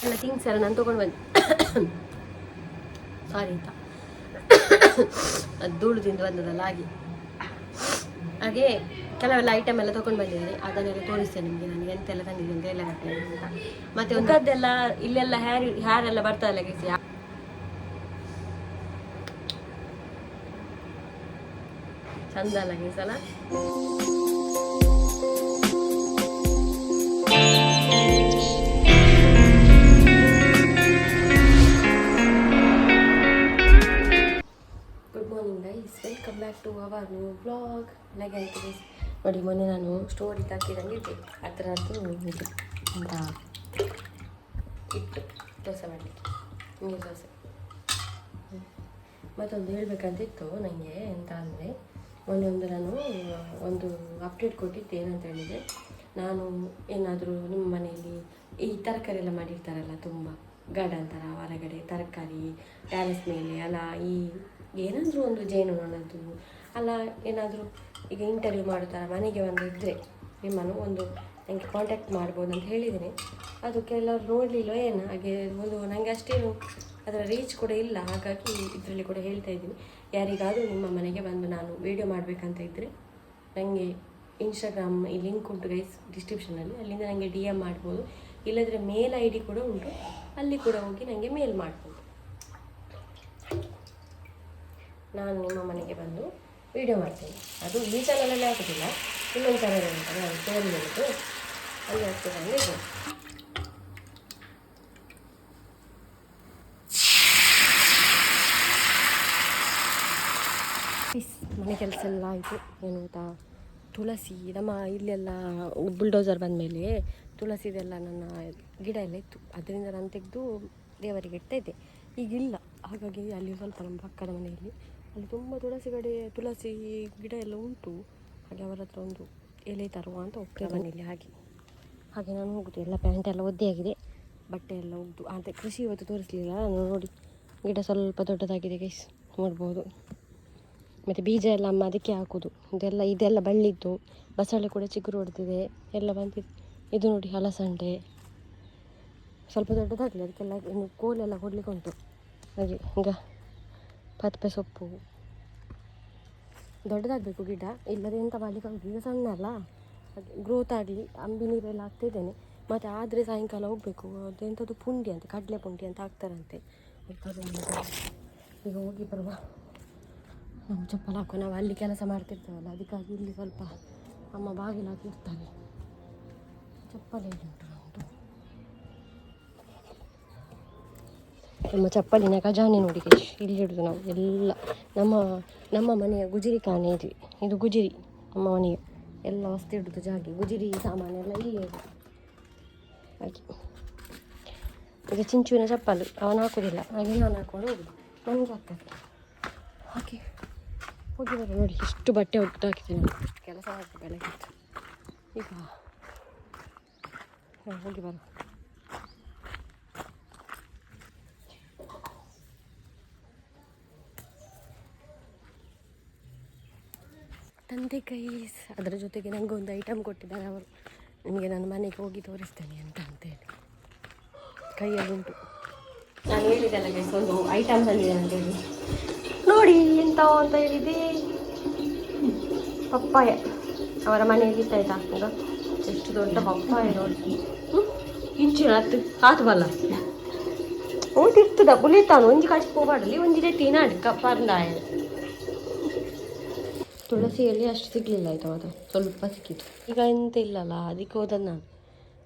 ಎಲ್ಲ ಥಿಂಗ್ಸ್ ಎಲ್ಲ ನಾನು ತೊಗೊಂಡು ಬಂದೆ. ಸಾರಿ ಆಯಿತಾ, ಅದು ಧೂಳು ತಿಂದು ಬಂದದಲ್ಲ ಹಾಗೆ ಕೆಲವೆಲ್ಲ ಐಟಮ್ ಎಲ್ಲ ತೊಗೊಂಡು ಬಂದಿದ್ದೀನಿ. ಅದನ್ನೆಲ್ಲ ತೋರಿಸ್ತೇನೆ ನಿಮಗೆ, ನನಗೆ ಎಂತೆಲ್ಲ ತಂದಿದ್ದೀನಿ ಅಂತ ಎಲ್ಲ ಅಂತ. ಮತ್ತೆ ಒಂದದ್ದೆಲ್ಲ ಇಲ್ಲೆಲ್ಲ ಹ್ಯಾರೆಲ್ಲ ಬರ್ತದಲ್ಲ ಗೈಸ್, ಚಂದ ಅಲ್ಲ ಗೈಸ್ ಅಲ್ಲ. Good morning guys, welcome back to our new vlog. ಆಯಿತು ಗೈಸ್, ನೋಡಿ ಮೊನ್ನೆ ನಾನು ಸ್ಟೋರಿ ಹಾಕಿದಂಗಿದ್ದೆ ಅದರದ್ದು ಇದು ಅಂತ ಇಟ್ಟು ದೋಸೆ ಮಾಡಲಿಕ್ಕೆ, ನೀರು ದೋಸೆ. ಮತ್ತೊಂದು ಹೇಳಬೇಕಂತಿತ್ತು ನನಗೆ, ಎಂತ ಅಂದರೆ ಮೊನ್ನೆ ನಾನು ಒಂದು ಅಪ್ಡೇಟ್ ಕೊಟ್ಟಿದ್ದೆ. ಏನಂತ ಹೇಳಿದರೆ, ನಾನು ಏನಾದರೂ ನಿಮ್ಮ ಮನೆಯಲ್ಲಿ ಈ ತರಕಾರಿ ಎಲ್ಲ ಮಾಡಿರ್ತಾರಲ್ಲ, ತುಂಬ ಗಾರ್ಡನ್ ಥರ ಹೊರಗಡೆ ತರಕಾರಿ ಟ್ಯಾರೆಸ್ ಮೇಲೆ ಅಲ್ಲ, ಈ ಏನಾದರೂ ಒಂದು ಜೇನುನೊಣದ್ದು ಅಲ್ಲ, ಏನಾದರೂ ಈಗ ಇಂಟರ್ವ್ಯೂ ಮಾಡೋ ಥರ ಮನೆಗೆ ಬಂದಿದ್ದರೆ ನಿಮ್ಮನ್ನು ಒಂದು ನನಗೆ ಕಾಂಟ್ಯಾಕ್ಟ್ ಮಾಡ್ಬೋದು ಅಂತ ಹೇಳಿದ್ದೀನಿ. ಅದು ಕೆಲವರು ನೋಡಲಿಲ್ಲ ಏನು, ಹಾಗೆ ಒಂದು ನನಗೆ ಅಷ್ಟೇನು ಅದರ ರೀಚ್ ಕೂಡ ಇಲ್ಲ. ಹಾಗಾಗಿ ಇದರಲ್ಲಿ ಕೂಡ ಹೇಳ್ತಾ ಇದ್ದೀನಿ, ಯಾರಿಗಾದರೂ ನಿಮ್ಮ ಮನೆಗೆ ಬಂದು ನಾನು ವೀಡಿಯೋ ಮಾಡಬೇಕಂತ ಇದ್ದರೆ ನನಗೆ ಇನ್ಸ್ಟಾಗ್ರಾಮ್ ಈ ಲಿಂಕ್ ಉಂಟು ಗೈಸ್ ಡಿಸ್ಕ್ರಿಪ್ಷನಲ್ಲಿ, ಅಲ್ಲಿಂದ ನನಗೆ DM ಮಾಡ್ಬೋದು. ಇಲ್ಲದ್ರೆ ಮೇಲ್ ID ಕೂಡ ಉಂಟು, ಅಲ್ಲಿ ಕೂಡ ಹೋಗಿ ನನಗೆ ಮೇಲ್ ಮಾಡ್ಬೋದು. ನಾನು ನಿಮ್ಮ ಮನೆಗೆ ಬಂದು ವೀಡಿಯೋ ಮಾಡ್ತೇನೆ. ಅದು ಈ ಚಾನಲಲ್ಲಿ ಆಗೋದಿಲ್ಲ, ಇನ್ನೊಂದು ಚಾನಲ್ ಉಂಟಲ್ಲ ನಾನು ಫೋನ್ ಹೇಳಿದ್ದು, ಅಲ್ಲಿ ಆಗ್ತದೆ. ಮನೆ ಕೆಲಸ ಎಲ್ಲ ಆಯಿತು. ಏನು ಗೊತ್ತಾ, ತುಳಸಿ ನಮ್ಮ ಇಲ್ಲೆಲ್ಲ ಬುಲ್ಡೋಸರ್ ಬಂದಮೇಲೆ ತುಳಸಿದೆಲ್ಲ ನನ್ನ ಗಿಡ ಎಲ್ಲ ಇತ್ತು, ಅದರಿಂದ ನಾನು ತೆಗೆದು ದೇವರಿಗೆ ಇಡ್ತಾಯಿದ್ದೆ. ಈಗಿಲ್ಲ, ಹಾಗಾಗಿ ಅಲ್ಲಿ ಸ್ವಲ್ಪ ನಮ್ಮ ಪಕ್ಕದ ಮನೆಯಲ್ಲಿ ಅಲ್ಲಿ ತುಂಬ ತುಳಸಿ ಗಿಡ ಎಲ್ಲ ಉಂಟು. ಹಾಗೆ ಅವರ ಹತ್ರ ಒಂದು ಎಲೆ ತರುವ ಅಂತ ಹೋಗ್ತೇವೆ ಮನೆಯಲ್ಲಿ. ಹಾಗೆ ನಾನು ಹೋಗುದು, ಎಲ್ಲ ಪ್ಯಾಂಟ್ ಎಲ್ಲ ಒದ್ದೆಯಾಗಿದೆ, ಬಟ್ಟೆ ಎಲ್ಲ ಹೋಗ್ದು. ಆದರೆ ಕೃಷಿ ಇವತ್ತು ತೋರಿಸಲಿಲ್ಲ ನಾನು. ನೋಡಿ ಗಿಡ ಸ್ವಲ್ಪ ದೊಡ್ಡದಾಗಿದೆ ಗೈಸ್, ನೋಡ್ಬೋದು. ಮತ್ತು ಬೀಜ ಎಲ್ಲ ಅಮ್ಮ ಅದಕ್ಕೆ ಹಾಕೋದು. ಇದೆಲ್ಲ ಬಳ್ಳಿದ್ದು, ಬಸಳೆ ಕೂಡ ಚಿಗುರು ಹೊಡೆದಿದೆ, ಎಲ್ಲ ಬಂದಿದೆ. ಇದು ನೋಡಿ ಹಲಸಂಡೆ ಸ್ವಲ್ಪ ದೊಡ್ಡದಾಗಲಿ, ಅದಕ್ಕೆಲ್ಲ ಇನ್ನು ಕೋಲೆಲ್ಲ ಕೊಡಲಿಕ್ಕೆ ಉಂಟು. ಹಾಗೆ ಈಗ ಪತ್ಪೆ ಸೊಪ್ಪು ದೊಡ್ಡದಾಗಬೇಕು ಗಿಡ, ಇಲ್ಲದೆ ಎಂತ ಮಾಡಲಿಕ್ಕೆ ಆಗೋದು. ಈಗ ಸಣ್ಣ ಅಲ್ಲ, ಹಾಗೆ ಗ್ರೋತ್ ಆಗಲಿ ಅಂಬಿ ನೀರೆಲ್ಲ ಹಾಕ್ತಿದ್ದೇನೆ. ಮತ್ತು ಆದರೆ ಸಾಯಂಕಾಲ ಹೋಗಬೇಕು, ಅದೆಂಥದ್ದು ಪುಂಡಿ ಅಂತ, ಕಡಲೆ ಪುಂಡಿ ಅಂತ ಹಾಕ್ತಾರಂತೆ. ಈಗ ಹೋಗಿ ಬರುವ. ನಮ್ಮ ಚಪ್ಪಲ್ ಹಾಕೋ, ನಾವು ಅಲ್ಲಿ ಕೆಲಸ ಮಾಡ್ತಿರ್ತೇವಲ್ಲ, ಅದಕ್ಕಾಗಿ ಇಲ್ಲಿ ಸ್ವಲ್ಪ ಅಮ್ಮ ಬಾಗಿಲು ಹಾಕಿರ್ತಾರೆ. ಚಪ್ಪಲಿ ಉಂಟು ನಮ್ಮದು, ನಮ್ಮ ಚಪ್ಪಲಿನ ಖಜಾನೆ ನೋಡಿ ಇಲ್ಲಿ ಇಡೋದು ನಾವು ಎಲ್ಲ. ನಮ್ಮ ಮನೆಯ ಗುಜಿರಿ ಕಾಣೆ ಇದು ಗುಜಿರಿ, ನಮ್ಮ ಮನೆಯ ಎಲ್ಲ ವಸ್ತು ಇಡೋದು ಜಾಗಿ, ಗುಜಿರಿ ಸಾಮಾನೆಲ್ಲ ಇಲ್ಲೇ ಇದೆ. ಹಾಗೆ ಇದು ಚಿಂಚುವಿನ ಚಪ್ಪಲು, ಅವನು ಹಾಕೋದಿಲ್ಲ, ಹಾಗೆ ನಾನು ಹಾಕೊಂಡು ಹೋಗುದು, ನನಗೆ ಆಗ್ತದೆ. ಹಾಗೆ ಹೋಗಿ ಬರೋ. ನೋಡಿ ಎಷ್ಟು ಬಟ್ಟೆ ಒಟ್ಟು ಹಾಕಿದ್ದೀನಿ ನಾನು, ಕೆಲಸ ಮಾಡ್ತೀನಿ ಬೆಳಗ್ಗೆ. ಈಗ ಹೋಗಿ ಬರೋ. ತಂದೆ ಕೈಸ್, ಅದರ ಜೊತೆಗೆ ನನಗೆ ಒಂದು ಐಟಮ್ ಕೊಟ್ಟಿದ್ದಾರೆ ಅವರು, ನಿಮಗೆ ನಾನು ಮನೆಗೆ ಹೋಗಿ ತೋರಿಸ್ತೇನೆ ಅಂತೇಳಿ. ಕೈಯಲ್ಲಿ ಉಂಟು, ನಾನು ಹೇಳಿದ್ದೆಲ್ಲ ಗೈಸ್, ಒಂದು ಐಟಮ್ ತಂದಿದೆ ಅಂತೇಳಿ. ನೋಡಿ ಎಂತ ಅಂತ ಹೇಳಿದೆ, ಪಪ್ಪಾಯ. ಅವರ ಮನೆಯಲ್ಲಿ ಇತ್ತಾಯ್ತಾ ಈಗ ಎಷ್ಟು ದೊಡ್ಡ ಪಪ್ಪಾಯ ನೋಡಿ, ಇಂಚಿನ ಹತ್ತು ಬಲ್ಲ ಓದಿರ್ತದ ಬುಲಿತಾನು ಒಂಜಿ ಕಳಿಸಿ ಹೋಗಬಾಡಲಿ, ಒಂದಿದೆ ತೀನಾಡಿ ಪರ್ಲಾಯ. ತುಳಸಿಯಲ್ಲಿ ಅಷ್ಟು ಸಿಗಲಿಲ್ಲ ಆಯ್ತಾ, ಅದು ಸ್ವಲ್ಪ ಸಿಕ್ಕಿತ್ತು. ಈಗ ಎಂತ ಇಲ್ಲಲ್ಲ, ಅದಕ್ಕೆ ಹೋದದ್ದು ನಾನು.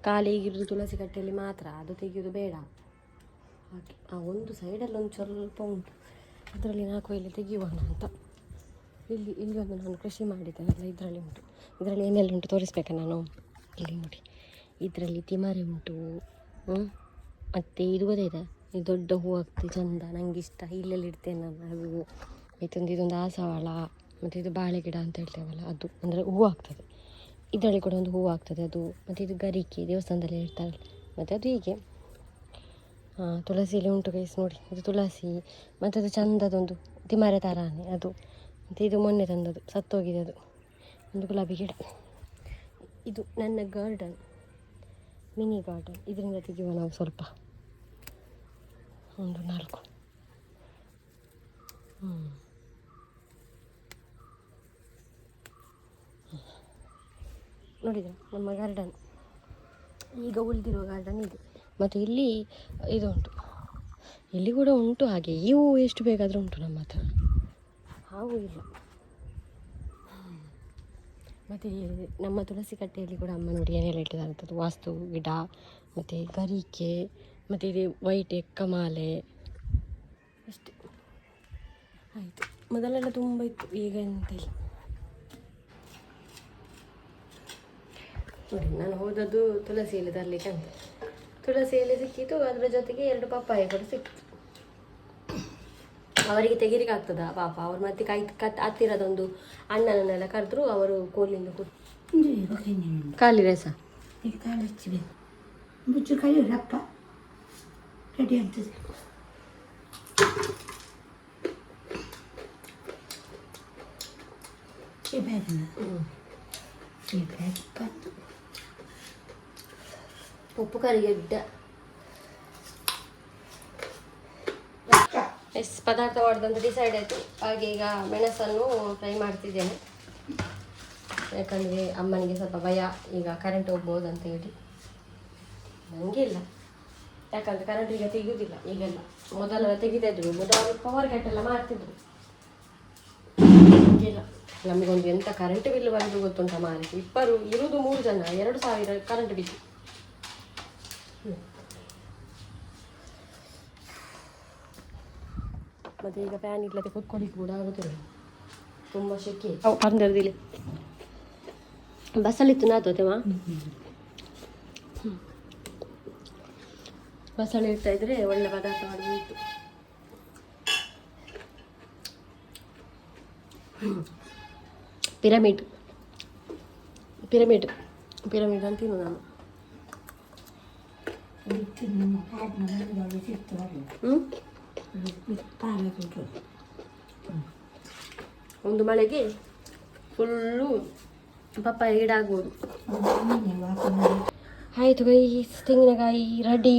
ಖಾಲಿ ಈಗಿರೋದು ತುಳಸಿ ಕಟ್ಟೆಯಲ್ಲಿ ಮಾತ್ರ, ಅದು ತೆಗೆಯೋದು ಬೇಡ. ಹಾಗೆ ಒಂದು ಸೈಡಲ್ಲಿ ಒಂದು ಸ್ವಲ್ಪ ಉಂಟು, ಅದರಲ್ಲಿ 4 ಎಲೆ ತೆಗೆಯುವಣ ಅಂತ. ಇಲ್ಲಿ ಒಂದು ನಾನು ಕೃಷಿ ಮಾಡಿದ್ದೇನಲ್ಲ, ಇದರಲ್ಲಿ ಉಂಟು. ಇದರಲ್ಲಿ ಏನೆಲ್ಲ ಉಂಟು ತೋರಿಸ್ಬೇಕಾ ನಾನು? ಇಲ್ಲಿ ನೋಡಿ, ಇದರಲ್ಲಿ ತಿಮರೆ ಉಂಟು, ಮತ್ತು ಇದು ಗೊತ್ತಾಯ್ತಾ, ಇದು ದೊಡ್ಡ ಹೂ ಆಗ್ತದೆ ಚಂದ, ನನಗೆ ಇಷ್ಟ. ಇಲ್ಲೆಲ್ಲ ಇಡ್ತೇನೆ ನಾನು. ಅದು ಇದೊಂದು ಆಸವಾಳ, ಮತ್ತು ಇದು ಬಾಳೆ ಗಿಡ ಅಂತ ಹೇಳ್ತೇವಲ್ಲ ಅದು, ಅಂದರೆ ಹೂವು ಆಗ್ತದೆ. ಇದರಲ್ಲಿ ಕೂಡ ಒಂದು ಹೂವು ಆಗ್ತದೆ ಅದು. ಮತ್ತು ಇದು ಗರಿಕೆ, ದೇವಸ್ಥಾನದಲ್ಲಿ ಇರ್ತಾರಲ್ಲ, ಮತ್ತು ಅದು ಹೀಗೆ. ತುಳಸಿಯಲ್ಲಿ ಉಂಟು ಗೈಸ್ ನೋಡಿ, ಇದು ತುಳಸಿ. ಮತ್ತು ಅದು ಚಂದದೊಂದು ತಿಮರೆ ಥರಾನೆ ಅದು. ಮತ್ತು ಇದು ಮೊನ್ನೆ ತಂದದ್ದು, ಸತ್ತೋಗಿದೆ ಅದು, ಒಂದು ಗುಲಾಬಿ ಗಿಡ. ಇದು ನನ್ನ ಗಾರ್ಡನ್, ಮಿನಿ ಗಾರ್ಡನ್. ಇದರಿಂದ ತೆಗೆಯುವ ನಾವು ಸ್ವಲ್ಪ ಒಂದು 4 ನೋಡಿದ ನಮ್ಮ ಗಾರ್ಡನ್. ಈಗ ಉಳಿದಿರೋ ಗಾರ್ಡನ್ ಇದೆ. ಮತ್ತು ಇಲ್ಲಿ ಇದು ಉಂಟು, ಇಲ್ಲಿ ಕೂಡ ಉಂಟು ಹಾಗೆ. ಈ ಹೂವು ಎಷ್ಟು ಬೇಕಾದರೂ ಉಂಟು ನಮ್ಮ ಹತ್ರ, ಹಾವು ಇಲ್ಲ. ಮತ್ತು ನಮ್ಮ ತುಳಸಿ ಕಟ್ಟೆಯಲ್ಲಿ ಕೂಡ ಅಮ್ಮ ನೋಡಿ ಏನೆಲ್ಲ ಇಟ್ಟಿದ್ದಾರಂಥದ್ದು, ವಾಸ್ತು ಗಿಡ ಮತ್ತು ಗರಿಕೆ ಮತ್ತು ಇದು ವೈಟ್ ಎಕ್ಕಮಾಲೆ ಅಷ್ಟೇ. ಆಯಿತು. ಮೊದಲೆಲ್ಲ ತುಂಬ ಇತ್ತು, ಈಗ ಎಂತ ಇಲ್ಲ. ನೋಡಿ ನಾನು ಹೋದದ್ದು ತುಳಸಿ ಎಲೆ ತರಲಿಕ್ಕೆ ಅಂತ. ತುಳಸಿ ಎಲೆ ಸಿಕ್ಕಿತು, ಅದರ ಜೊತೆಗೆ 2 ಪಪ್ಪಾಯ ಕೂಡ ಸಿಕ್ಕಿತು. ಅವರಿಗೆ ತೆಗಿಲಿಕ್ಕೆ ಆಗ್ತದಾ ಪಾಪ, ಅವ್ರು ಮತ್ತೆ ಹತ್ತಿರದೊಂದು ಅಣ್ಣನನ್ನೆಲ್ಲ ಕರೆದ್ರು. ಅವರು ಕೋಲಿಂದ ಖಾಲಿ ರಸ ಮುಚ್ಚು ಕೈಯಪ್ಪ ರೆಡಿ ಆಗ್ತದೆ. ಉಪ್ಪು ಕರಿಗೆಡ್ಡ ಎಷ್ಟು ಪದಾರ್ಥ ಮಾಡೋದಂತ ಡಿಸೈಡ್ ಆಯಿತು. ಹಾಗೆ ಈಗ ಮೆಣಸನ್ನು ಫ್ರೈ ಮಾಡ್ತಿದ್ದೇನೆ. ಯಾಕಂದರೆ ಅಮ್ಮನಿಗೆ ಸ್ವಲ್ಪ ಭಯ, ಈಗ ಕರೆಂಟ್ ಹೋಗ್ಬೋದು ಅಂತ ಹೇಳಿ. ನನಗೆ ಇಲ್ಲ, ಯಾಕಂದರೆ ಕರೆಂಟ್ ಈಗ ತೆಗೆಯೋದಿಲ್ಲ. ಈಗೆಲ್ಲ ಮೊದಲೆಲ್ಲ ತೆಗಿತಾಯಿದ್ರು, ಮೊದಲು ಪವರ್ ಕಟ್ ಎಲ್ಲ ಮಾಡ್ತಿದ್ರು. ಈಗಿಲ್ಲ. ನಮಗೊಂದು ಎಂಥ ಕರೆಂಟ್ ಬಿಲ್ ಬಂದು ಗೊತ್ತುಂಟ ಮಾರಿ. ಇರುವುದು 3 ಜನ, 2000 ಕರೆಂಟ್ ಬಿಲ್. ಮತ್ತು ಈಗ ಫ್ಯಾನ್ ಇಲ್ಲದೆ ಕೂತ್ಕೊಳ್ಳಿಕ್ಕೆ ಕೂಡ ಆಗುತ್ತಿಲ್ಲ, ತುಂಬ ಶೆಕೆ. ಪಂದರದಿಲ್ಲ ಬಸಳಿತ್ತು ನಾತೋತೆವಾ. ಬಸಳೆ ಇಡ್ತಾ ಇದ್ರೆ ಒಳ್ಳೆ ಪದಾರ್ಥ ಮಾಡಬೇಕು. ಪಿರಮಿಡ್ ಪಿರಮಿಡ್ ಪಿರಮಿಡ್ ಅಂತೀನು ನಾನು. ಒಂದು ಮಳೆಗೆ ಫುಲ್ಲು ಪಪ್ಪಾಯ ಗಿಡ ಆಗ್ಬೋದು. ಆಯಿತು ಗೈ, ತೆಂಗಿನಕಾಯಿ ರೆಡಿ.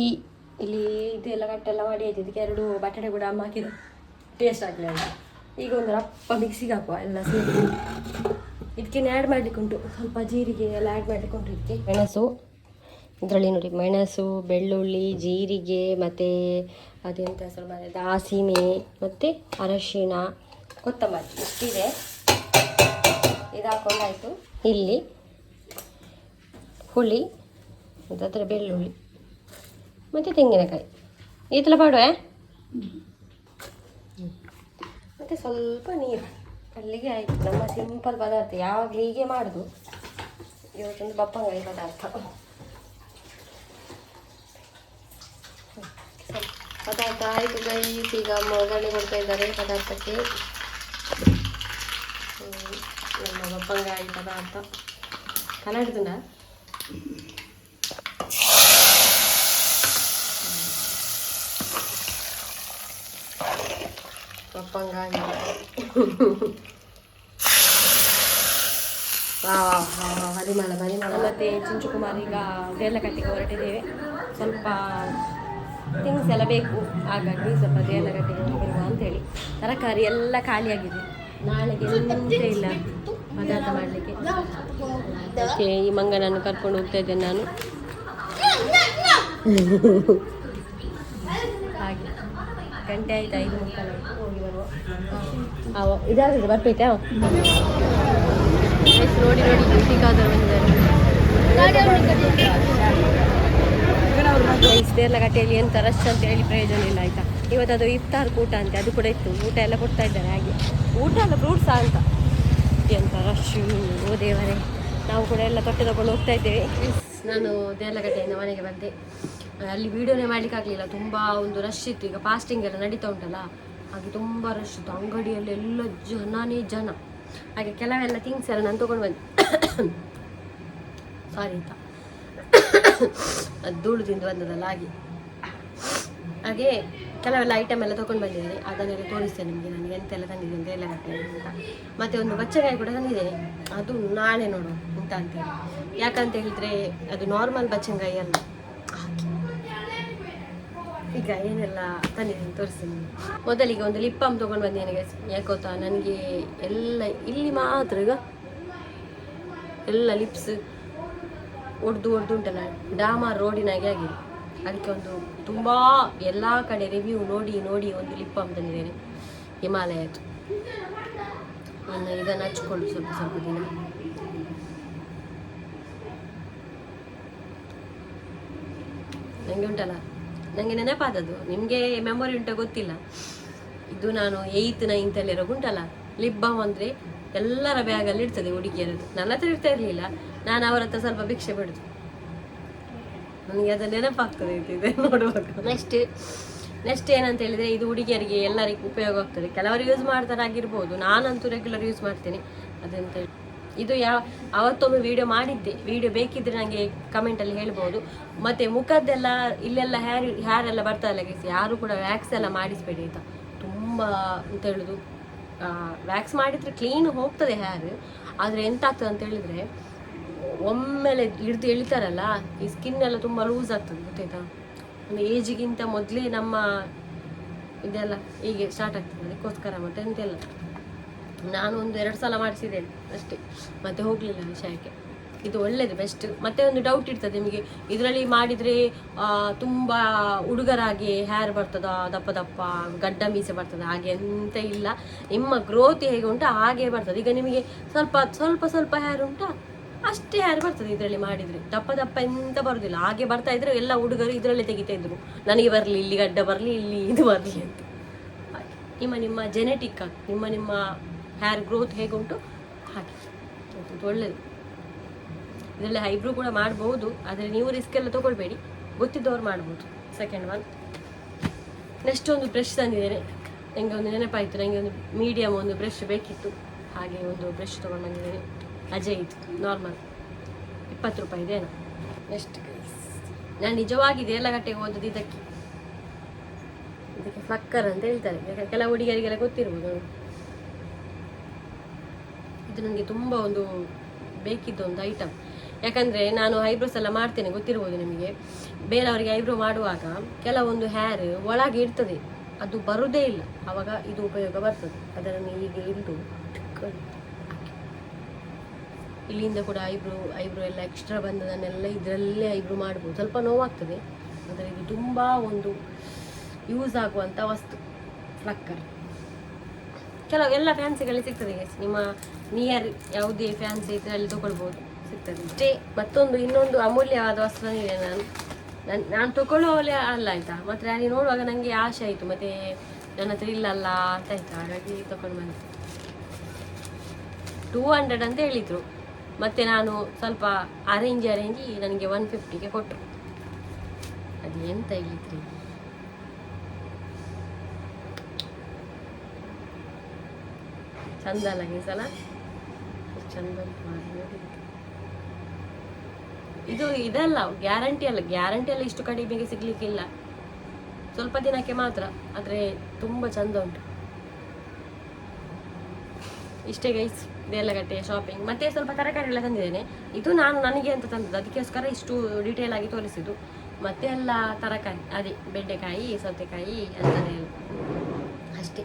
ಇಲ್ಲಿ ಇದೆಲ್ಲ ಕಟ್ಟೆಲ್ಲ ಮಾಡಿ ಆಯ್ತು. ಇದಕ್ಕೆ 2 ಬಟಾಟೆ ಕೂಡ ಅಮ್ಮ ಹಾಕಿದ್ರು, ಟೇಸ್ಟ್ ಆಗಲಿ ಅಂತ. ಈಗ ಒಂದು ರಪ್ಪ ಮಿಕ್ಸಿಗೆ ಹಾಕುವ ಎಲ್ಲ ಸೇರಿ. ಇದಕ್ಕೇನು ಆ್ಯಡ್ ಮಾಡಲಿಕ್ಕೆ ಉಂಟು, ಸ್ವಲ್ಪ ಜೀರಿಗೆ ಎಲ್ಲ ಆ್ಯಡ್ ಮಾಡಲಿಕ್ಕೆ ಉಂಟು. ಇದಕ್ಕೆ ಮೆಣಸು, ಇದರಲ್ಲಿ ನೋಡಿ ಮೆಣಸು, ಬೆಳ್ಳುಳ್ಳಿ, ಜೀರಿಗೆ ಮತ್ತು ಅದೆಂತ ಹೆಸರು ಮಾಡಿದೆ, ದಾಸಿಮೆ ಮತ್ತು ಅರಶಿಣ, ಕೊತ್ತಂಬರಿ ಇಷ್ಟಿದೆ. ಇದು ಹಾಕೊಂಡಾಯಿತು. ಇಲ್ಲಿ ಹುಳಿ, ಅದರ ಬೆಳ್ಳುಳ್ಳಿ ಮತ್ತು ತೆಂಗಿನಕಾಯಿ ಇದೆಲ್ಲ ಮಾಡುವೆ. ಮತ್ತು ಸ್ವಲ್ಪ ನೀರು, ಅಲ್ಲಿಗೆ ಆಯಿತು ನಮ್ಮ ಸಿಂಪಲ್ ಪದಾರ್ಥ. ಯಾವಾಗಲೂ ಹೀಗೆ ಮಾಡೋದು, ಇವತ್ತೊಂದು ಬಪ್ಪಂಗಾಯಿ ಪದಾರ್ಥ. ಪದಾರ್ಥ ಆಯಿತು ಗೈಸ್. ಈಗ ಒಗ್ಗರಣೆ ಕೊಡ್ತಾ ಇದ್ದಾರೆ ಪದಾರ್ಥಕ್ಕೆ. ನಮ್ಮ ಬಪ್ಪಂಗಾಯಿ ಪದಾರ್ಥ ಕನ್ನಡದ ಬಪ್ಪಂಗಾಯಿ. ಪರಿಮಳ ಪರಿಮಳ. ಮತ್ತು ಚಿಂಚುಕುಮಾರ್ ಈಗ ದೇರ್ಲಕಟ್ಟೆಗೆ ಹೊರಟಿದ್ದೇವೆ. ಸ್ವಲ್ಪ ಥಿಂಗ್ಸ್ ಎಲ್ಲ ಬೇಕು, ಹಾಗಾಗಿ ಸ್ವಲ್ಪ ದೇರ್ಲಕಟ್ಟೆಗೆ ಹೋಗಿರುವ ಅಂತೇಳಿ. ತರಕಾರಿ ಎಲ್ಲ ಖಾಲಿಯಾಗಿದೆ, ನಾಳೆಗೆ ಎಂತ ಇಲ್ಲ ಪದಾರ್ಥ ಮಾಡಲಿಕ್ಕೆ. ಅದಕ್ಕೆ ಈ ಮಂಗನನ್ನು ಕರ್ಕೊಂಡು ಹೋಗ್ತಾ ಇದ್ದೇನೆ ನಾನು. ಹಾಗೆ ಗಂಟೆ ಆಯ್ತು, 5:30 ಹೋಗಿ ಬರುವ. ಇದಾಗಿದೆ ಬರ್ಬೇಕಾ? ನೋಡಿ ನೋಡಿ ಊಟಿಗಾದರೂ ದೇರ್ಲಕಟ್ಟೆಯಲ್ಲಿ ಎಂಥ ರಶ್ ಅಂತ ಹೇಳಿ ಪ್ರಯೋಜನ ಇಲ್ಲ ಆಯಿತಾ. ಇವತ್ತು ಅದು ಇಫ್ತಾರ್ ಊಟ ಅಂತೆ, ಅದು ಕೂಡ ಇತ್ತು. ಊಟ ಎಲ್ಲ ಕೊಡ್ತಾ ಇದ್ದಾರೆ. ಹಾಗೆ ಊಟ ಎಲ್ಲ ಫ್ರೂಟ್ಸಾ ಅಂತ. ಎಂಥ ರಶ್ಶು, ಓ ದೇವರೇ. ನಾವು ಕೂಡ ಎಲ್ಲ ತೊಟ್ಟೆ ತಗೊಂಡು ಹೋಗ್ತಾ ಇದ್ದೇವೆ. ನಾನು ದೇರ್ಲಕಟ್ಟೆಯಿಂದ ಮನೆಗೆ ಬಂದೆ. ಅಲ್ಲಿ ವೀಡಿಯೋನೇ ಮಾಡಲಿಕ್ಕಾಗಲಿಲ್ಲ, ತುಂಬ ಒಂದು ರಶ್ ಇತ್ತು. ಈಗ ಫಾಸ್ಟಿಂಗ್ ಎಲ್ಲ ನಡೀತಾ ಉಂಟಲ್ಲ, ಹಾಗೆ ತುಂಬ ರಶ್ ಇತ್ತು. ಅಂಗಡಿಯಲ್ಲಿ ಎಲ್ಲ ಜನನೇ ಜನ. ಹಾಗೆ ಕೆಲವೆಲ್ಲ ಥಿಂಗ್ಸ್ ಎಲ್ಲ ನಾನು ತೊಗೊಂಡು ಬಂದೆ. ಸಾರಿ ಆಯಿತಾ, ಅದು ಧೂಳು ತಿಂದು ಬಂದದಲ್ಲ ಹಾಗೆ ಕೆಲವೆಲ್ಲ ಐಟಮ್ ಎಲ್ಲ ತೊಗೊಂಡು ಬಂದಿದ್ದೇನೆ. ಅದನ್ನೆಲ್ಲ ತೋರಿಸ್ತೇನೆ ನಿಮಗೆ, ನನಗೆ ಎಂತೆಲ್ಲ ತಂದಿದ್ದೇನೆ ದೇರ್ಲಕಟ್ಟೆ ಅಂತ. ಮತ್ತು ಒಂದು ಬಚ್ಚಗಾಯಿ ಕೂಡ ತಂದಿದ್ದೇನೆ, ಅದು ನಾಳೆ ನೋಡುವ ಊಟ ಅಂತೇಳಿ. ಯಾಕಂತ ಹೇಳಿದರೆ ಅದು ನಾರ್ಮಲ್ ಬಚ್ಚಂಗಾಯಿ ಅಲ್ಲ. ಈಗ ಏನೆಲ್ಲ ತಂದಿದ್ದೀನಿ ತೋರಿಸ್ತೀನಿ. ಮೊದಲಿಗೆ ಒಂದು ಲಿಪ್ ಬಾಮ್ ತೊಗೊಂಡು ಬಂದಿದ್ದೇನೆ ಗೈಸ್. ಯಾಕೋತಾ ನನಗೆ ಎಲ್ಲ ಇಲ್ಲಿ ಮಾತ್ರ ಈಗ ಎಲ್ಲ ಲಿಪ್ಸ್ ಒಡ್ದು ಉಂಟಲ್ಲ, ಡಾಮರ್ ರೋಡಿನಾಗೆ ಆಗಿದೆ. ಅದಕ್ಕೆ ಒಂದು ತುಂಬ ಎಲ್ಲ ಕಡೆ ರಿವ್ಯೂ ನೋಡಿ ನೋಡಿ ಒಂದು ಲಿಪ್ ಬಾಮ್ ತಂದಿದ್ದೇನೆ, ಹಿಮಾಲಯದ್ದು. ಇನ್ನು ಇದನ್ನು ಹಚ್ಕೊಂಡು ಸ್ವಲ್ಪ ಸ್ವಲ್ಪ ದಿನ. ನನಗೆ ಉಂಟಲ್ಲ, ನನಗೆ ನೆನಪಾದದ್ದು, ನಿಮಗೆ ಮೆಮೊರಿ ಉಂಟ ಗೊತ್ತಿಲ್ಲ. ಇದು ನಾನು 8th 9th ಅಲ್ಲಿರೋ ಉಂಟಲ್ಲ, ಲಿಪ್ ಬಾಮ್ ಅಂದರೆ ಎಲ್ಲರ ಬ್ಯಾಗಲ್ಲಿ ಇರ್ತದೆ ಹುಡುಗಿಯರದ್ದು. ನನ್ನ ಹತ್ರ ಇರ್ತಾ ಇರಲಿಲ್ಲ, ನಾನು ಅವರ ಹತ್ರ ಸ್ವಲ್ಪ ಭಿಕ್ಷೆ ಬಿಡುದು. ನನಗೆ ಅದು ನೆನಪಾಗ್ತದೆ ಇದೆ ನೋಡುವಾಗ. ನೆಕ್ಸ್ಟ್ ಏನಂತ ಹೇಳಿದರೆ, ಇದು ಹುಡುಗಿಯರಿಗೆ ಎಲ್ಲರಿಗೂ ಉಪಯೋಗ ಆಗ್ತದೆ. ಕೆಲವರು ಯೂಸ್ ಮಾಡ್ತಾರಾಗಿರ್ಬೋದು, ನಾನಂತೂ ರೆಗ್ಯುಲರ್ ಯೂಸ್ ಮಾಡ್ತೇನೆ. ಅದಂತ ಹೇಳಿ ಇದು ಅವತ್ತೊಮ್ಮೆ ವಿಡಿಯೋ ಮಾಡಿದ್ದೆ. ವಿಡಿಯೋ ಬೇಕಿದ್ರೆ ನನಗೆ ಕಮೆಂಟಲ್ಲಿ ಹೇಳ್ಬೋದು. ಮತ್ತು ಮುಖದ್ದೆಲ್ಲ ಇಲ್ಲೆಲ್ಲ ಹ್ಯಾರ್ ಎಲ್ಲ ಬರ್ತಾಯಿಲ್ಲ ಗೈಸ್, ಯಾರು ಕೂಡ ವ್ಯಾಕ್ಸ್ ಎಲ್ಲ ಮಾಡಿಸ್ಬೇಡಿ ಆಯಿತಾ. ತುಂಬ ಅಂತ ಹೇಳೋದು, ವ್ಯಾಕ್ಸ್ ಮಾಡಿದರೆ ಕ್ಲೀನ್ ಹೋಗ್ತದೆ ಹ್ಯಾರ್. ಆದರೆ ಎಂತ ಆಗ್ತದೆ ಅಂತ ಹೇಳಿದರೆ, ಒಮ್ಮೆಲೆ ಹಿಡ್ದು ಎಳಿತಾರಲ್ಲ, ಈ ಸ್ಕಿನ್ ಎಲ್ಲ ತುಂಬ ಲೂಸ್ ಆಗ್ತದೆ ಗೊತ್ತಾಯ್ತಾ. ಒಂದು ಏಜಿಗಿಂತ ಮೊದಲೇ ನಮ್ಮ ಇದೆಲ್ಲ ಹೀಗೆ ಸ್ಟಾರ್ಟ್ ಆಗ್ತದೆ. ಅದಕ್ಕೋಸ್ಕರ ಮತ್ತೆ ಎಂತೆಲ್ಲ ನಾನು ಒಂದು 2 ಸಲ ಮಾಡಿಸಿದ್ದೇನೆ ಅಷ್ಟೇ, ಮತ್ತೆ ಹೋಗಲಿಲ್ಲ ವಿಷಯಕ್ಕೆ. ಇದು ಒಳ್ಳೇದು, ಬೆಸ್ಟ್. ಮತ್ತೆ ಒಂದು ಡೌಟ್ ಇರ್ತದೆ ನಿಮಗೆ, ಇದರಲ್ಲಿ ಮಾಡಿದರೆ ತುಂಬ ಹುಡುಗರಾಗಿ ಹ್ಯಾರ್ ಬರ್ತದ, ದಪ್ಪ ದಪ್ಪ ಗಡ್ಡ ಮೀಸೆ ಬರ್ತದೆ. ಹಾಗೆ ಎಂತ ಇಲ್ಲ, ನಿಮ್ಮ ಗ್ರೋತ್ ಹೇಗೆ ಉಂಟು ಹಾಗೆ ಬರ್ತದೆ. ಈಗ ನಿಮಗೆ ಸ್ವಲ್ಪ ಹ್ಯಾರ್ ಉಂಟಾ, ಅಷ್ಟೇ ಹ್ಯಾರ್ ಬರ್ತದೆ ಇದರಲ್ಲಿ ಮಾಡಿದರೆ. ದಪ್ಪ ಎಂತ ಬರೋದಿಲ್ಲ. ಹಾಗೆ ಬರ್ತಾ ಇದ್ರೆ ಎಲ್ಲ ಹುಡುಗರು ಇದರಲ್ಲೇ ತೆಗಿತಾ ಇದ್ರು, ನನಗೆ ಬರಲಿ, ಇಲ್ಲಿ ಗಡ್ಡ ಬರಲಿ, ಇಲ್ಲಿ ಇದು ಬರಲಿ ಅಂತ. ನಿಮ್ಮ ಜೆನೆಟಿಕ್, ನಿಮ್ಮ ಹ್ಯಾರ್ ಗ್ರೋತ್ ಹೇಗುಂಟು ಹಾಗೆ ಇದು ಒಳ್ಳೆಯದು. ಇದರಲ್ಲಿ ಐಬ್ರೋ ಕೂಡ ಮಾಡ್ಬೋದು, ಆದರೆ ನೀವು ರಿಸ್ಕ್ ಎಲ್ಲ ತೊಗೊಳ್ಬೇಡಿ, ಗೊತ್ತಿದ್ದವ್ರು ಮಾಡ್ಬೋದು. Second one. ನೆಕ್ಸ್ಟ್ ಒಂದು ಬ್ರಷ್ ತಂದಿದ್ದೇನೆ. ನನಗೆ ಒಂದು ನೆನಪಾಯಿತು, ನನಗೆ ಒಂದು ಮೀಡಿಯಮ್ ಒಂದು ಬ್ರಷ್ ಬೇಕಿತ್ತು, ಹಾಗೆ ಒಂದು ಬ್ರಷ್ ತೊಗೊಂಡು ಬಂದಿದ್ದೇನೆ. ಅಜಯ್ ಇದು ನಾರ್ಮಲ್ 20 ರೂಪಾಯಿ ಇದೇನು. ನೆಕ್ಸ್ಟ್ ನಾನು ನಿಜವಾಗಿದೆ ಎಲ್ಲ ಗಟ್ಟೆಗೆ ಹೋದದ್ದು ಇದಕ್ಕೆ ಫ್ಲಕ್ಕರ್ ಅಂತ ಹೇಳ್ತಾರೆ. ಯಾಕಂದ್ರೆ ಕೆಲವು ಹುಡುಗಿಯರಿಗೆಲ್ಲ ಗೊತ್ತಿರ್ಬೋದು. ಇದು ನನಗೆ ತುಂಬ ಒಂದು ಬೇಕಿದ್ದ ಒಂದು ಐಟಮ್. ಯಾಕಂದರೆ ನಾನು ಐಬ್ರೋಸ್ ಎಲ್ಲ ಮಾಡ್ತೇನೆ, ಗೊತ್ತಿರ್ಬೋದು ನಿಮಗೆ. ಬೇರೆಯವರಿಗೆ ಐಬ್ರೋ ಮಾಡುವಾಗ ಕೆಲವೊಂದು ಹ್ಯಾರ್ ಒಳಗೆ ಇರ್ತದೆ, ಅದು ಬರೋದೇ ಇಲ್ಲ, ಆವಾಗ ಇದು ಉಪಯೋಗ ಬರ್ತದೆ. ಅದನ್ನು ಹೀಗೆ ಇಟ್ಟು ಇಲ್ಲಿಂದ ಕೂಡ ಐಬ್ರೋ ಎಲ್ಲ ಎಕ್ಸ್ಟ್ರಾ ಬಂದದನ್ನೆಲ್ಲ ಇದರಲ್ಲೇ ಐಬ್ರೋ ಮಾಡ್ಬೋದು. ಸ್ವಲ್ಪ ನೋವಾಗ್ತದೆ, ಆದರೆ ಇದು ತುಂಬ ಒಂದು ಯೂಸ್ ಆಗುವಂಥ ವಸ್ತು ಫ್ಲಕ್ಕರ್. ಎಲ್ಲ ಫ್ಯಾನ್ಸಿಗಳಲ್ಲಿ ಸಿಗ್ತದೆ. ನಿಮ್ಮ ನಿಯರ್ ಯಾವುದೇ ಫ್ಯಾನ್ಸಿ ಇದ್ರೆ ಅಲ್ಲಿ ತೊಗೊಳ್ಬೋದು, ಸಿಗ್ತದೆ ಅಷ್ಟೇ. ಇನ್ನೊಂದು ಅಮೂಲ್ಯವಾದ ವಸ್ತು ಇದೆ. ನಾನು ತೊಗೊಳ್ಳೋಲೆ ಅಲ್ಲ ಆಯಿತಾ, ಮತ್ತು ಅಲ್ಲಿ ನೋಡುವಾಗ ನನಗೆ ಆಸೆ ಆಯಿತು, ಮತ್ತು ನನ್ನ ಹತ್ರ ಇಲ್ಲಲ್ಲ ಅಂತ ಆಯ್ತು, ಹಾಗಾಗಿ ತೊಗೊಂಡು ಬಂದೆ. 200 ಅಂತ ಹೇಳಿದರು, ಮತ್ತು ನಾನು ಸ್ವಲ್ಪ ಅರೇಂಜಿ ನನಗೆ 150ಗೆ ಕೊಟ್ಟರು. ಅದು ಎಂತ ಹೇಳಿದ್ರಿ, ಚಂದ ಅಲ್ಲ ಈ ಸಲ, ಚಂದ ಇದು. ಇದಲ್ಲ ಗ್ಯಾರಂಟಿ ಅಲ್ಲ ಇಷ್ಟು ಕಡಿಮೆಗೆ ಸಿಗ್ಲಿಕ್ಕಿಲ್ಲ, ಸ್ವಲ್ಪ ದಿನಕ್ಕೆ ಮಾತ್ರ. ಆದರೆ ತುಂಬ ಚಂದ ಉಂಟು. ಇಷ್ಟೇ ಗೈಸ್, ಇದೆಲ್ಲ ಗಟ್ಟೆಯ ಶಾಪಿಂಗ್. ಮತ್ತೆ ಸ್ವಲ್ಪ ತರಕಾರಿ ಎಲ್ಲ ತಂದಿದ್ದೇನೆ. ಇದು ನಾನು ನನಗೆ ಅಂತ ತಂದದ್ದು, ಅದಕ್ಕೋಸ್ಕರ ಇಷ್ಟು ಡೀಟೇಲ್ ಆಗಿ ತೋರಿಸಿದ್ದು. ಮತ್ತೆ ಎಲ್ಲ ತರಕಾರಿ, ಅದೇ ಬೆಂಡೆಕಾಯಿ, ಸೌತೆಕಾಯಿ ಅಂತಲೇ ಅಷ್ಟೇ.